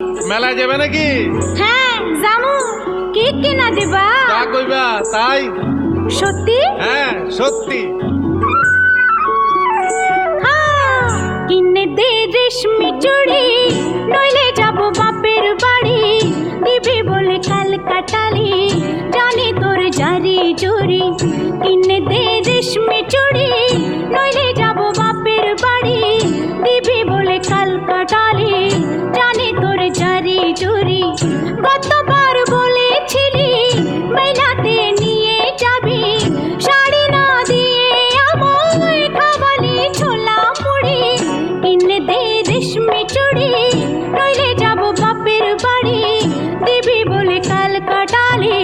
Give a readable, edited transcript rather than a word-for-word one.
মেলায় যাবে নাকি? হ্যাঁ জামু। কি কিনা দিবা? যা কইবা তাই। সত্যি? হ্যাঁ সত্যি। হ্যাঁ, কিনে দে রেশমি চুড়ি, নইলে যাব বাপের বাড়ি। দিবি বলে কাল কাটালি, জানি তোর জারি জুরি। কিনে দে রেশমি চুড়ি, নইলে যাব বাপের বাড়ি। দিবি বলে কাল কাটালি, জানি তোর জারি জুরি। গতবার বলেছিলি মেলাতে নিয়ে যাবি, শাড়ি না দিয়ে আমায় খাওয়ালি ছোলা মুড়ি। কিনে দে রেশমি চুড়ি, নইলে যাব বাপের বাড়ি। দিবি বলে কাল কাটালি।